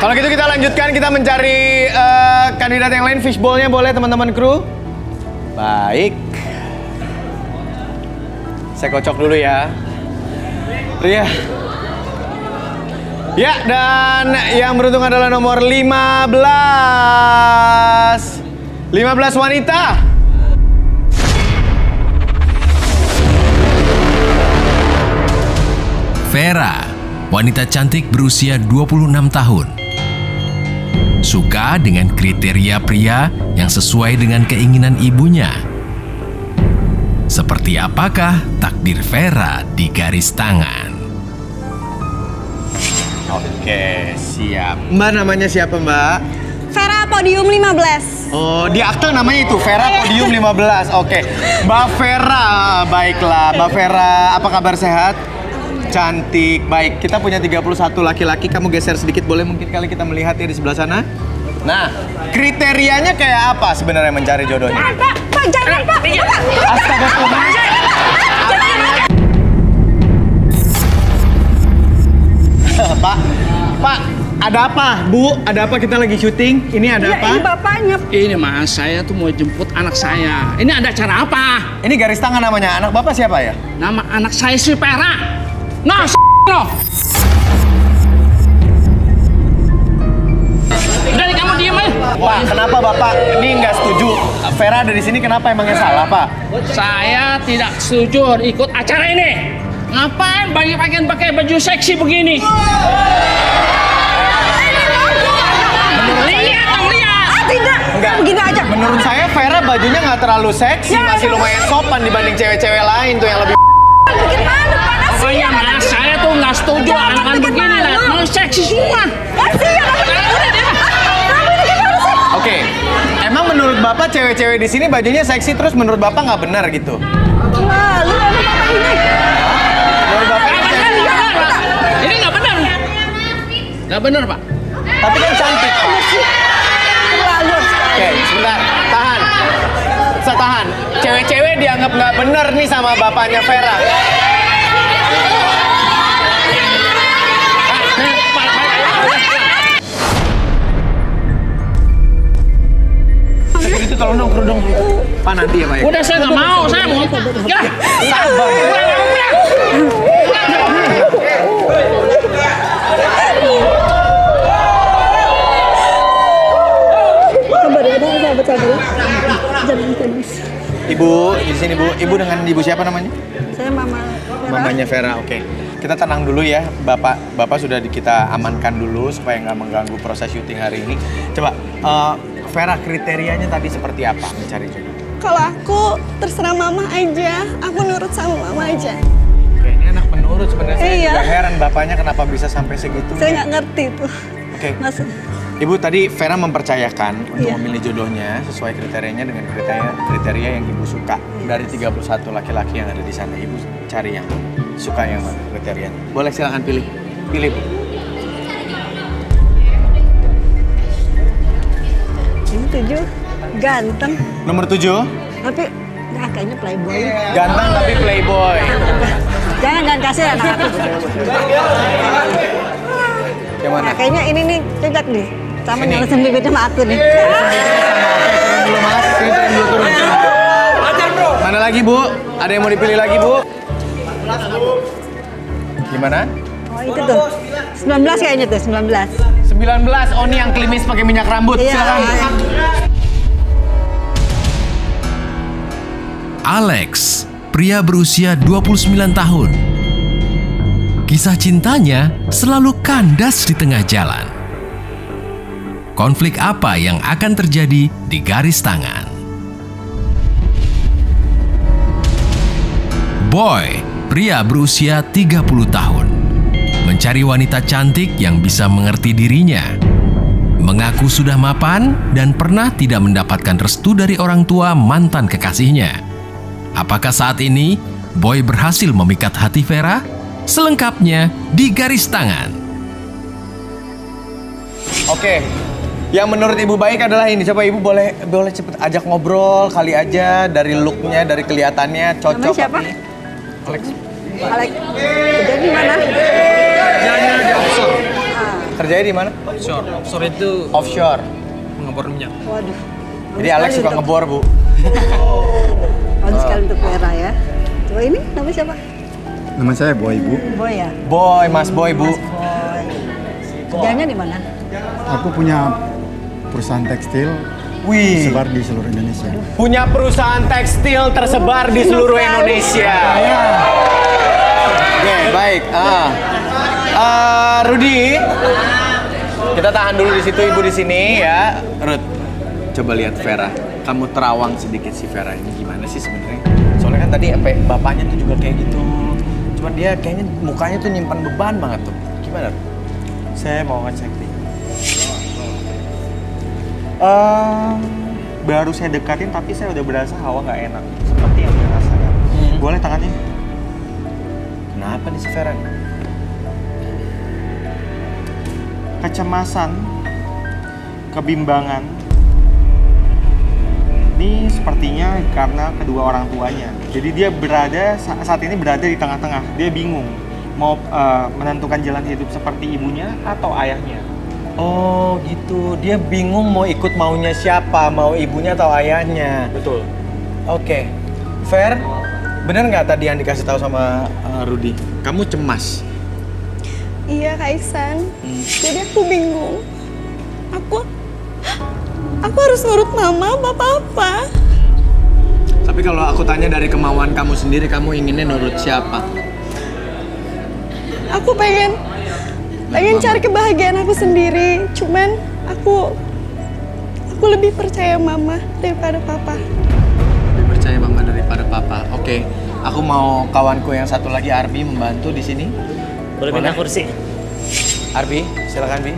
Kalau gitu kita lanjutkan, kita mencari kandidat yang lain. Fishball-nya boleh teman-teman kru? Baik. Saya kocok dulu ya. Ria. Ya, dan yang beruntung adalah nomor 15. 15 wanita. Vera, wanita cantik berusia 26 tahun. Suka dengan kriteria pria yang sesuai dengan keinginan ibunya. Seperti apakah takdir Vera di garis tangan? Oke, siap. Mbak namanya siapa, Mbak? Vera Podium 15. Oh, di akte namanya itu, Vera Podium 15. Oke. Mbak Vera, baiklah. Mbak Vera, apa kabar, sehat? Cantik, baik. Kita punya 31 laki-laki. Kamu geser sedikit boleh mungkin kali kita melihat ya di sebelah sana. Nah, kriterianya kayak apa sebenarnya mencari jodohnya? Pak, jangan Pak. Astaga Tuhan. Pak, ada apa? Bu, ada apa? Kita lagi syuting. Ini ada apa? Ini bapaknya. Ini mas, saya tuh mau jemput anak saya. Ini ada acara apa? Ini garis tangan namanya. Anak bapak siapa ya? Nama anak saya si Vera. Nah, loh. Udah kamu diem aja. Pak, kenapa bapak ini nggak setuju? Vera ada di sini, kenapa emangnya salah, Pak? Saya tidak setuju ikut acara ini. Ngapain pakai baju seksi begini? Lihat dong, lihat. Tidak. Enggak. Begini aja. Menurut saya Vera bajunya nggak terlalu seksi, masih lumayan sopan dibanding cewek-cewek lain tuh yang lebih. Bikin malu, panas Pokoknya mas, saya tuh nggak setuju anak-anak begini lah. Mau seksi semua. Oke, emang menurut bapak cewek-cewek di sini bajunya seksi terus menurut bapak nggak benar gitu? Malu sama bapak ini. Menurut bapak ini seksi. Ini nggak benar. Nggak benar pak. Tapi kan cantik, Pak. Terlalu sekali. Oke, sebentar, tahan. Bisa tahan. Cewek-cewek dianggap nggak benar nih sama bapaknya Vera. Itu tolong dong, kerudung. Pak nanti ya, Pak ya? Udah saya nggak mau, saya mau. Ya, Sabar. Sabar ya, sabar. Jangan panas. Ibu, di sini Bu. Ibu dengan ibu siapa namanya? Saya mama. Mamanya Vera, oke. Kita tenang dulu ya, Bapak sudah kita amankan dulu supaya nggak mengganggu proses syuting hari ini. Coba, Vera kriterianya tadi seperti apa mencari jodoh? Kalau aku terserah mama aja, aku nurut sama mama aja. Oke, ini anak penurut sebenarnya. Saya Iya. juga heran bapaknya kenapa bisa sampai segitu. Saya nggak ngerti tuh. Oke. Maksud. Ibu tadi Vera mempercayakan untuk Iya. memilih jodohnya sesuai kriterianya dengan kriteria yang Ibu suka. Dari 31 laki-laki yang ada di sana, Ibu cari yang suka yang mana kriterianya. Boleh silakan pilih. Pilih, Bu. Ini 7, ganteng. Nomor 7, Tapi, nah kayaknya playboy. ganteng tapi playboy. Jangan kasih anak aku. Yang mana? Nah, kayaknya ini nih cocok nih. Sama Ini. nyalasin bibirnya sama aku nih. Turun dulu, Mas. Sini turun. Mana lagi, Bu? Ada yang mau dipilih lagi, Bu? Gimana? Oh itu tuh. 19 kayaknya tuh, 19. 19. Oh, ini yang klimis pakai minyak rambut. Iya. Silakan. Alex, pria berusia 29 tahun. Kisah cintanya selalu kandas di tengah jalan. Konflik apa yang akan terjadi di garis tangan? Boy, pria berusia 30 tahun. Mencari wanita cantik yang bisa mengerti dirinya. Mengaku sudah mapan dan pernah tidak mendapatkan restu dari orang tua mantan kekasihnya. Apakah saat ini Boy berhasil memikat hati Vera? Selengkapnya di garis tangan. Oke. Yang menurut Ibu baik adalah ini. Coba Ibu boleh cepet ajak ngobrol kali aja dari looknya, dari kelihatannya cocok. Namanya siapa? Alex. Alex. Kerja di mana? Kerjanya di offshore. Kerjanya di mana? Offshore. Offshore itu Offshore. mengebor minyak. Waduh. Jadi Alex suka ngebor, Bu. Bagus sekali untuk Vera ya. Coba ini nama siapa? Nama saya Boy, Bu. Boy ya? Boy, Mas Boy, Bu. Mas Boy. Kerjanya di mana? Aku punya perusahaan tekstil Wih. sebar di seluruh Indonesia. Punya perusahaan tekstil tersebar di seluruh Indonesia. Oke, baik. Rudi, kita tahan dulu di situ, Ibu di sini ya. Ruth, coba lihat Vera. Kamu terawang sedikit si Vera ini gimana sih sebenarnya? Soalnya kan tadi bapaknya tuh juga kayak gitu. Cuman dia kayaknya mukanya tuh nyimpan beban banget tuh. Gimana? Saya mau ngecek nih. Baru saya dekatin tapi saya udah berasa hawa nggak enak. Seperti yang saya rasakan. Boleh tangannya? Kenapa nih si Vera? Kecemasan, kebimbangan. Ini sepertinya karena kedua orang tuanya. Jadi dia saat ini berada di tengah-tengah. Dia bingung mau menentukan jalan hidup seperti ibunya atau ayahnya. Oh gitu, dia bingung mau ikut maunya siapa, mau ibunya atau ayahnya. Betul. Oke, Fer, bener nggak tadi yang dikasih tahu sama Rudi? Kamu cemas. Iya Kak Iksan. Jadi aku bingung. Aku harus nurut mama apa? Tapi kalau aku tanya dari kemauan kamu sendiri, kamu inginnya nurut siapa? Aku pengen cari kebahagiaan aku sendiri. Cuman aku lebih percaya mama daripada papa. Lebih percaya mama daripada papa. Oke, aku mau kawanku yang satu lagi Arbi membantu di sini. Boleh pindah kursi? Arbi, silakan Bi.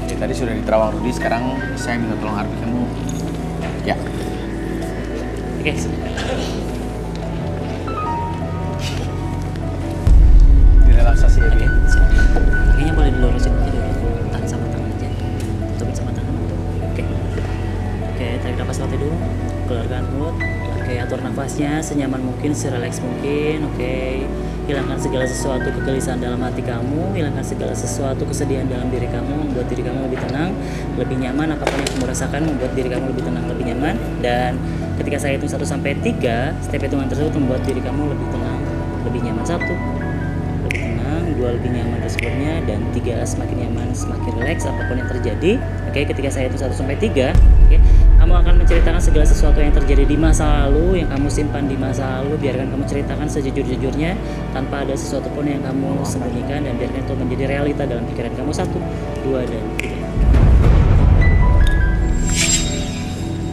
Oke, tadi sudah diterawang Rudi, sekarang saya minta tolong Arbi kamu. Ya. Oke. Direlaksasi ya, Bi. Kakinya boleh dilurusin aja dulu. Tahan sama tangan aja. Tutupin sama tangan. Oke. Oke, tarik nafas latih dulu. Keluarkan mulut. Oke, atur nafasnya senyaman mungkin, serelaks mungkin. Oke. Hilangkan segala sesuatu kegelisahan dalam hati kamu, hilangkan segala sesuatu kesedihan dalam diri kamu, membuat diri kamu lebih tenang, lebih nyaman. Apapun yang kamu rasakan membuat diri kamu lebih tenang, lebih nyaman. Dan ketika saya hitung 1 sampai 3, setiap hitungan tersebut membuat diri kamu lebih tenang, lebih nyaman. 1, lebih tenang, 2, lebih nyaman responnya, dan 3, semakin nyaman, semakin rileks apapun yang terjadi. Oke, ketika saya hitung 1 sampai 3, oke, kamu akan menceritakan segala sesuatu yang terjadi di masa lalu, yang kamu simpan di masa lalu. Biarkan kamu ceritakan sejujur-jujurnya tanpa ada sesuatu pun yang kamu sembunyikan, dan biarkan itu menjadi realita dalam pikiran kamu. 1, 2, dan 3.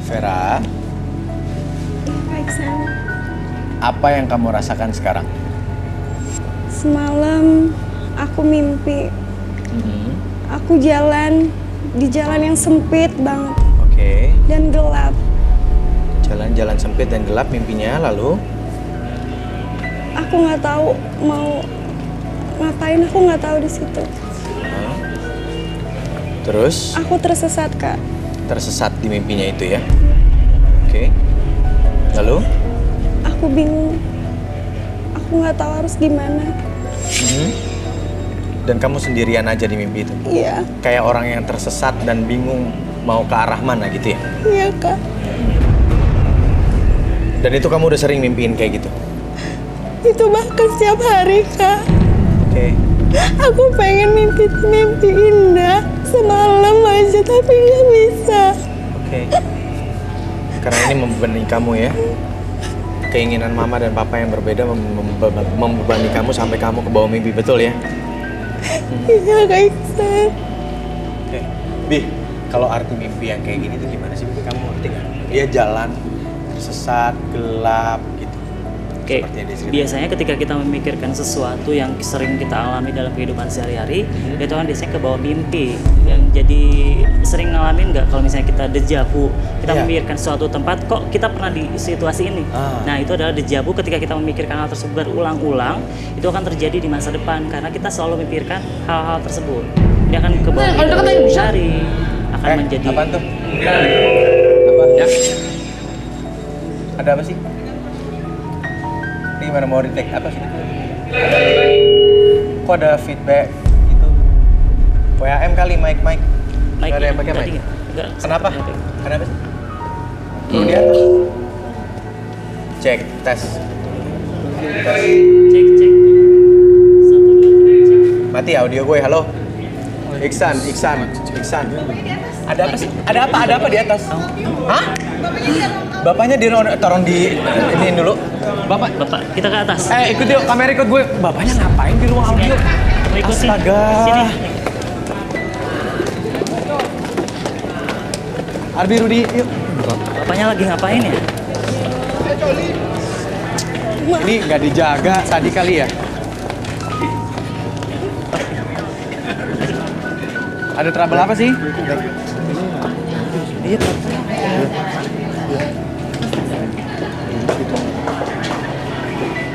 Vera, Kak Iksan, apa yang kamu rasakan sekarang? semalam aku mimpi. Aku jalan di jalan yang sempit banget Oke. dan gelap. Jalan-jalan sempit dan gelap mimpinya, lalu? Aku nggak tahu mau ngapain, aku nggak tahu di situ. Terus Aku tersesat, Kak. tersesat di mimpinya itu ya? Oke. Lalu? Aku bingung. Aku nggak tahu harus gimana. Dan kamu sendirian aja di mimpi itu? Iya, Kayak orang yang tersesat dan bingung mau ke arah mana gitu ya? iya Kak. Dan itu kamu udah sering mimpiin kayak gitu? Itu bahkan setiap hari, Kak. Oke. Aku pengen mimpi indah semalam aja, tapi nggak bisa. Oke. Karena ini membebani kamu ya? Keinginan mama dan papa yang berbeda membebani kamu sampai kamu ke bawah mimpi, betul ya? Iya, Kak Iksan. Oke. Bi, kalau arti mimpi yang kayak gini tuh gimana sih? Kamu ngerti nggak? Dia jalan, tersesat, gelap gitu. Oke, Seperti yang diceritain. biasanya ketika kita memikirkan sesuatu yang sering kita alami dalam kehidupan sehari-hari, itu kan biasanya ke bawah mimpi. Yang jadi sering ngalamin nggak kalau misalnya kita dejavu, kita Iya. memikirkan suatu tempat, kok kita pernah di situasi ini. Nah, itu adalah dejavu ketika kita memikirkan hal tersebut berulang-ulang, itu akan terjadi di masa depan karena kita selalu memikirkan hal-hal tersebut. Dia akan ke bawah mimpi hari, akan menjadi apaan tuh? Apa? Ya? Ada apa sih? Ini gimana mau retake apa sih? Kok ada feedback gitu? WAM kali, mic. Mic Nggak ada yang pakai tadi mic. nggak? Nggak. Kenapa? Nggak. Kenapa sih? Di atas. Cek, tes. Cek. 1, 2, 3, cek. Mati audio gue, halo. Iksan. Ada apa sih? Ada apa di atas? Hah? Bapaknya tolong di iniin dulu. Bapak, Kita ke atas. ikut yuk, kamera ikut gue. Bapaknya ngapain di ruang audio? Mau ikut sih? Astaga. Sini. Arbi, Rudi, yuk. Bapaknya lagi ngapain ya? Ini nggak dijaga tadi kali ya? Ada trouble apa sih? Iya.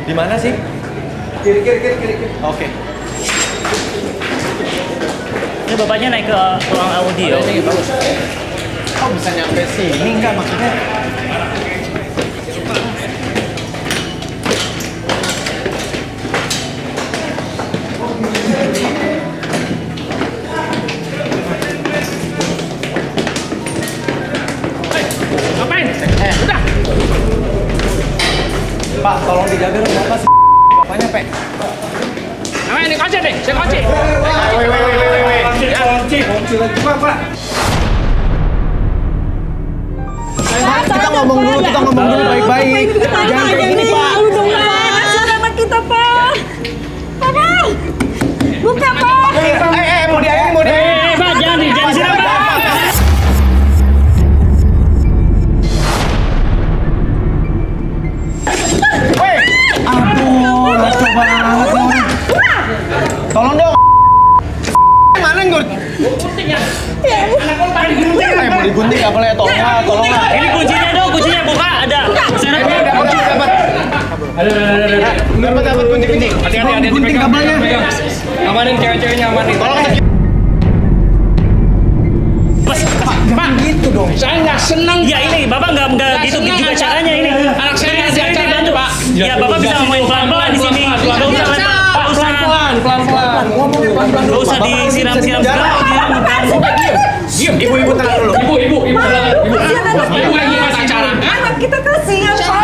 Di mana sih? Kiri. Oke. Ini bapaknya naik ke ruang audio. Kok bisa nyampe sini? Enggak, maksudnya. Ngapain? Udah. Pak, tolong dijaga dong, Bapak. Bapaknya, Pak. Ngapain ini kunci nih? Saya kunci. Kita ngomong dulu baik-baik. Jangan kayak gini, Pak. Anak kita, Pak. Papa. Buka, Pak. Mau diayain. Pak, jangan disiram, Pak. Aduh, lucu banget nih orang. Tolong dong. Mana yang gue? Mau digunting nggak boleh, tolonglah. Ini kuncinya dong, kuncinya buka. Ada. Syaratnya. Dapat kunci. Hati-hati. Gunting kabelnya. Amanin cewek-ceweknya, amanin. Tolong. Pak, Gitu dong. saya nggak seneng. Ya ini, Bapak nggak gitu senang juga aja. caranya ini. Anak saya nggak diacara, bantu. Pak. Ya, Bapak bisa ngomongin pelan-pelan di sini. Nggak usah Pelan-pelan. Nggak usah disiram-siram segala. Diam. Ibu tenang dulu. Ibu. Ibu lagi pas acara. Anak kita kasihan, Pak.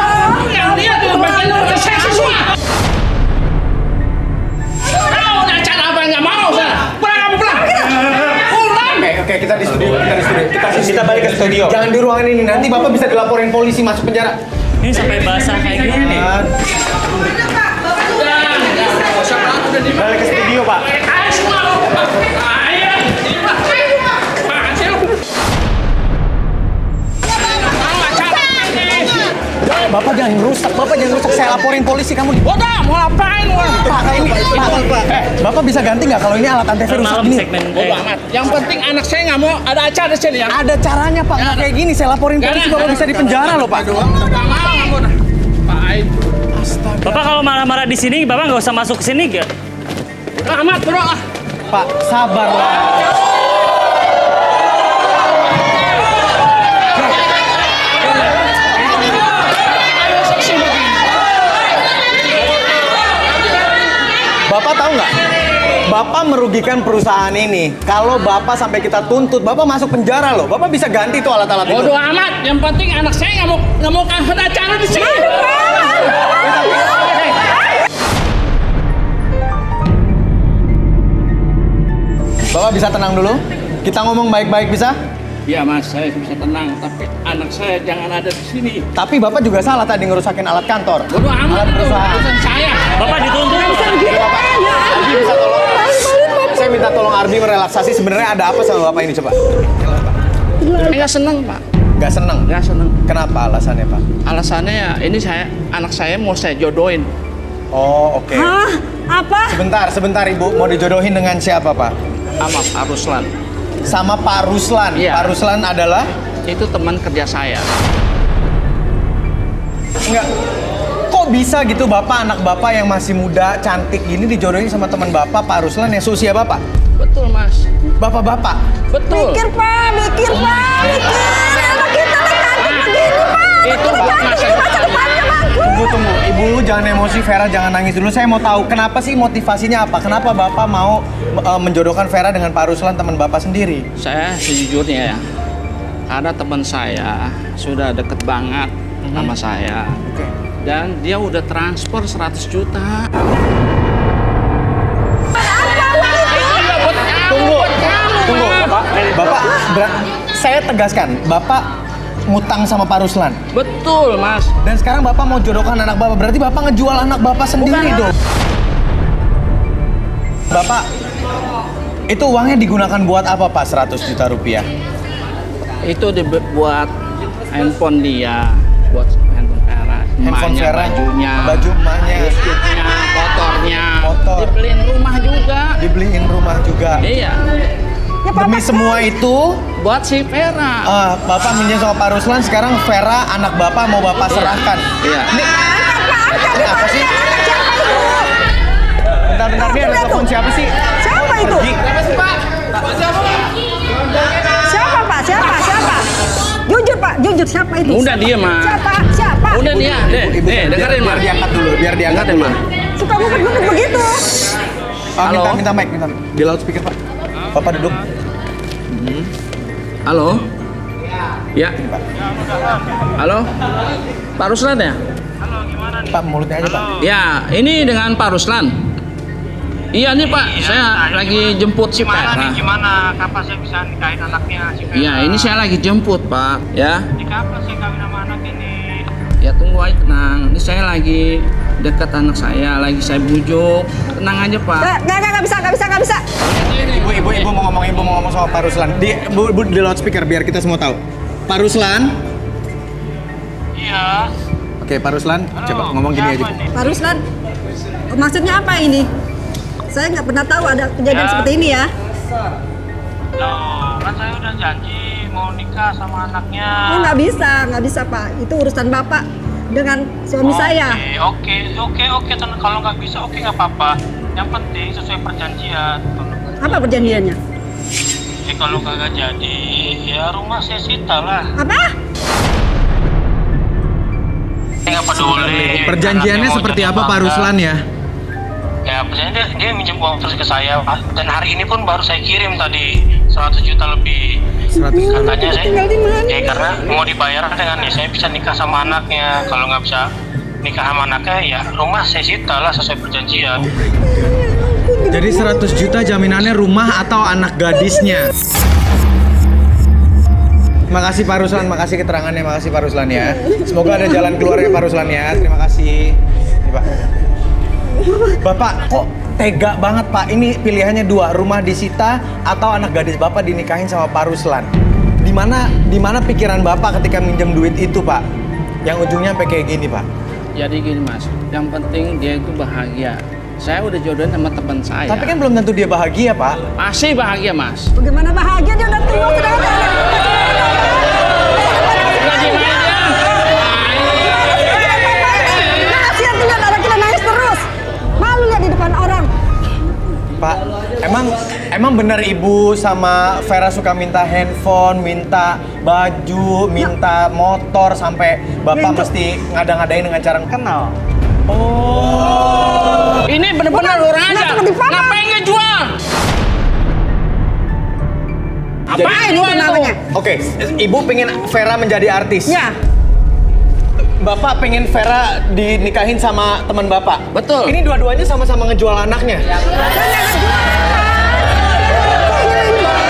Yang dia tuh bagian udah seksi semua. Kau udah acara apa nggak mau, saya. Pulang. Oke, kita di studio. Kita balik ke studio. Jangan di ruangan ini. Nanti Bapak bisa dilaporin polisi masuk penjara. Ini sampai basah kayak gini. Balik ke studio, Pak. Ayo semua lu. Ayo. Bapak jangan rusak. Saya laporin polisi kamu. Udah, mau ngapain? Pak, ini Pak. Bapak bisa ganti nggak kalau ini alat antv rusak Malam gini? segmen. Bodo amat. Yang penting anak saya nggak mau ada acara di sini ya. Ada caranya, Pak. Nggak kayak gini. Saya laporin polisi, Bapak bisa di penjara loh, Pak. Nggak mau. Pak, ayo. Bapak kalau marah-marah di sini, Bapak nggak usah masuk ke sini ya. Bodo amat, bro. Pak, sabarlah. Bapak tahu nggak? Bapak merugikan perusahaan ini. Kalau Bapak sampai kita tuntut, Bapak masuk penjara loh. Bapak bisa ganti tuh alat-alat itu. Bodo amat. Yang penting anak saya nggak mau ada acara di sini. Bapak bisa tenang dulu? Kita ngomong baik-baik bisa? Iya mas, saya bisa tenang, tapi anak saya jangan ada di sini. Tapi Bapak juga salah tadi ngerusakin alat kantor. Bodo amat Alat itu perusahaan. urusan saya. Bapak dituntut. Arbi bisa tolong? Saya minta tolong Arbi merelaksasi. Sebenarnya ada apa sama Bapak ini coba? Saya nggak seneng pak. Gak seneng? Nggak seneng. Kenapa alasannya Pak? Alasannya ya ini anak saya mau saya jodohin. Oh oke. Hah? Apa? Sebentar Ibu. Mau dijodohin dengan siapa Pak? Sama Pak Ruslan. Sama Pak Ruslan. Iya. Pak Ruslan adalah? Itu teman kerja saya. Enggak. Kok bisa gitu Bapak, anak Bapak yang masih muda, cantik gini dijodohin sama teman Bapak, Pak Ruslan yang seusia Bapak? Betul mas. Bapak-bapak? Betul. Mikir, Pak. Anak kita cantik begini, Pak. Itu buat masa depan. Tunggu. Ibu jangan emosi, Vera jangan nangis dulu. Saya mau tahu kenapa sih motivasinya apa? Kenapa Bapak mau menjodohkan Vera dengan Pak Ruslan teman Bapak sendiri? Saya sejujurnya ya, karena teman saya sudah deket banget sama saya. Oke. Dan dia udah transfer 100 juta. Tunggu, Bapak, saya tegaskan, Bapak ngutang sama Pak Ruslan. Betul, Mas. Dan sekarang Bapak mau jodohkan anak Bapak, berarti Bapak ngejual anak Bapak sendiri dong. Bapak, itu uangnya digunakan buat apa Pak 100 juta rupiah? Itu dibuat handphone dia, buat handphone Vera. Handphone Emaknya, Vera, bajunya, baju emaknya, lipstiknya, motornya, Motor. dibeliin rumah juga. dibeliin rumah juga. Iya, Demi semua itu, buat si Vera. Bapak minjem sama Pak Ruslan, sekarang Vera anak Bapak mau Bapak serahkan. Iya. Ini apa sih? Bentar, ini ada telepon siapa sih? Siapa itu? Siapa Pak? Siapa? Jujur Pak, jujur siapa itu? Udah diem, Ma. Siapa? Udah dia, deh, dengerin, Ma. biar diangkat dulu, biar diangkat Dengerin, dulu. Ma. Suka ngumpet-ngumpet begitu. Halo? Minta mic, di loudspeaker Pak. Bapak duduk. Halo? Ya. Halo? Pak Ruslan ya? Pak, mulutnya aja Pak. Ya, ini dengan Pak Ruslan. Iya nih Pak, saya lagi jemput si Vera. Gimana? Kapan saya bisa nikahin anaknya si Vera? Iya, ini saya lagi jemput Pak, ya. Di kapan saya kawin sama anak ini? Ya tunggu aja, tenang. Ini saya lagi dekat anak saya, lagi saya bujuk. Tenang aja Pak. Nggak bisa. Ibu mau ngomong sama Pak Ruslan. Di loudspeaker biar kita semua tahu. Pak Ruslan. Iya. Oke, Pak Ruslan, coba ngomong gini aja. Bu. Pak Ruslan, maksudnya apa ini? Saya nggak pernah tahu ada kejadian seperti ini ya. Loh, kan saya udah janji mau nikah sama anaknya. Oh nggak bisa Pak. Itu urusan Bapak dengan suami saya. Oke. Kalau nggak bisa, oke nggak apa-apa. Yang penting sesuai perjanjian. Apa perjanjiannya? Kalau kagak jadi, ya rumah saya sita lah. Apa? Nggak peduli. Perjanjiannya seperti apa Pak Ruslan ya? Ya, perjanjiannya dia minjem uang terus ke saya, Pak. Dan hari ini pun baru saya kirim tadi 100 juta lebih. 100 juta. Katanya saya, Tinggal di mana? ya karena mau dibayar dengan ya saya bisa nikah sama anaknya. Kalau nggak bisa nikah sama anaknya, ya rumah saya sita lah sesuai perjanjian. Jadi 100 juta jaminannya rumah atau anak gadisnya? Makasih Pak Ruslan, makasih keterangannya, makasih Pak Ruslan ya. Semoga ada jalan keluarnya Pak Ruslan ya. Terima kasih. Ini, Pak. Bapak kok tega banget Pak? Ini pilihannya dua, rumah disita atau anak gadis Bapak dinikahin sama Pak Ruslan. Di mana pikiran Bapak ketika minjem duit itu Pak? Yang ujungnya sampai kayak gini Pak. Jadi gini Mas, yang penting dia itu bahagia. Saya udah jodohin sama teman saya. Tapi kan belum tentu dia bahagia Pak. Pasti bahagia Mas. Bagaimana bahagia dia udah tinggal sudah ada anak. Kasihan tuh lihat anak kita nangis terus. Malu lihat di depan orang. Pak, emang benar Ibu sama Vera suka minta handphone, minta baju, minta motor sampai Bapak mesti ngada-ngadain dengan cara kenal? Oh. Ini bener-bener orang aja. Ngapain ngejual? Apaan Itu jual itu? namanya. Oke, Ibu pengen Vera menjadi artis. Ya. Bapak pengen Vera dinikahin sama teman Bapak. Betul. Ini dua-duanya sama-sama ngejual anaknya.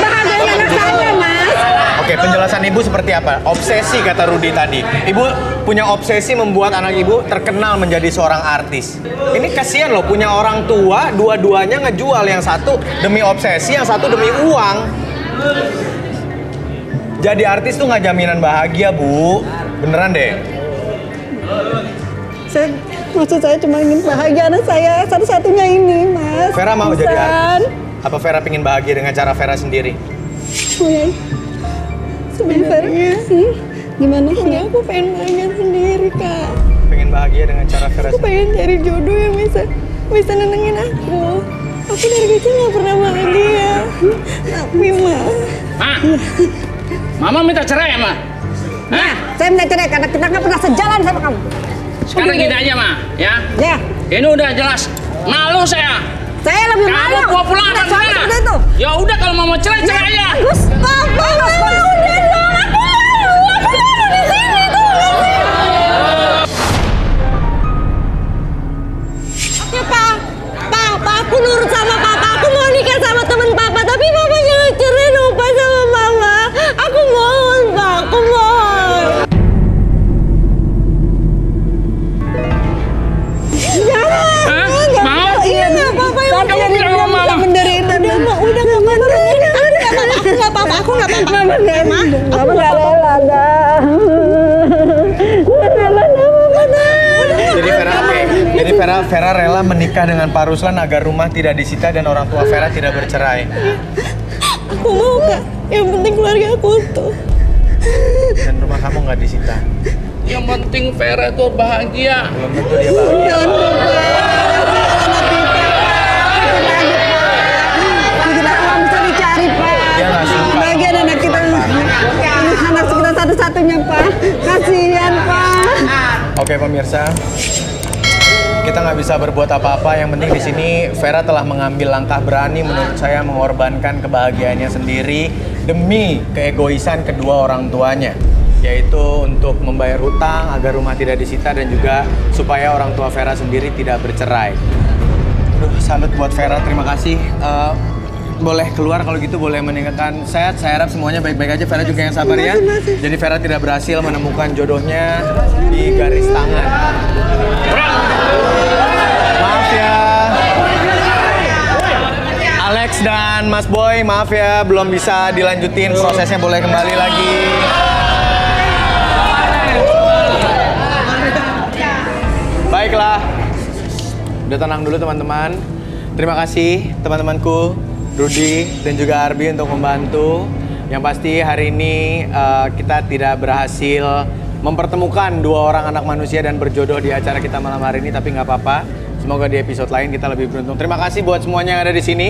Bahagianya anak saya, Mas. Oke, penjelasan Ibu seperti apa? Obsesi kata Rudi tadi. Ibu punya obsesi membuat anak Ibu terkenal menjadi seorang artis. Ini kasihan loh, punya orang tua, dua-duanya ngejual. Yang satu demi obsesi, yang satu demi uang. Jadi artis tuh nggak jaminan bahagia, Bu. Beneran deh. Maksud saya cuma ingin bahagia anak saya satu-satunya ini, Mas. Vera mau jadi Bukan. artis? Apa Vera pengen bahagia dengan cara Vera sendiri? Sebenarnya gimana sih? Aku pengen bahagia sendiri, Kak. Pengen bahagia dengan cara Vera Aku sendiri? pengen cari jodoh yang bisa nenangin aku. Aku dari kecil nggak pernah bahagia. Tapi Mama minta cerai ya, Ma? Nah, saya minta cerai karena kita nggak pernah sejalan sama kamu. Sekarang gini aja mah, ya. Ya, Ini udah jelas malu saya. saya lebih malu. Kamu mau pulang Ada apa suami gimana? seperti itu. Ya udah kalau mau cerai cerai aja. Bagus, Papa, udah dong, aku malu di sini tuh. Oke, Pak, aku nurut sama Papa. Aku mau nikah sama teman Papa, tapi Papa jangan cerai dong, Pak, sama Mama. Aku mohon, Pak, aku mohon. Hah? Mau? Iya, nggak apa-apa yang Kamu bilang sama Mama. menderita. Udah nggak apa-apa. Aku nggak apa-apa. Mama nggak rela, Jadi Vera rela menikah dengan Pak Ruslan agar rumah tidak disita dan orang tua Vera tidak bercerai. Aku mau Kak, yang penting keluarga aku utuh. Dan rumah kamu nggak disita. Yang penting Vera tuh bahagia. Belum tentu dia bahagia. Kita bisa dicari, Pak. Dia nggak suka. Bagian anak kita. Ini anak kita satu-satunya, Pak. Kasihan, Pak. Oke pemirsa, kita nggak bisa berbuat apa-apa. Yang penting di sini Vera telah mengambil langkah berani menurut saya mengorbankan kebahagiaannya sendiri demi keegoisan kedua orang tuanya, yaitu untuk membayar hutang agar rumah tidak disita dan juga supaya orang tua Vera sendiri tidak bercerai. Aduh, salut buat Vera, terima kasih. Boleh keluar kalau gitu, boleh meninggalkan sehat. Saya harap semuanya baik-baik aja. Vera juga yang sabar ya. Jadi Vera tidak berhasil menemukan jodohnya di garis tangan. Maaf ya. Alex dan Mas Boy, maaf ya belum bisa dilanjutin prosesnya, boleh kembali lagi. Baiklah. Udah tenang dulu teman-teman. Terima kasih teman-temanku Rudy dan juga Arbi untuk membantu. Yang pasti hari ini kita tidak berhasil mempertemukan dua orang anak manusia dan berjodoh di acara kita malam hari ini, tapi nggak apa-apa. Semoga di episode lain kita lebih beruntung. Terima kasih buat semuanya yang ada di sini.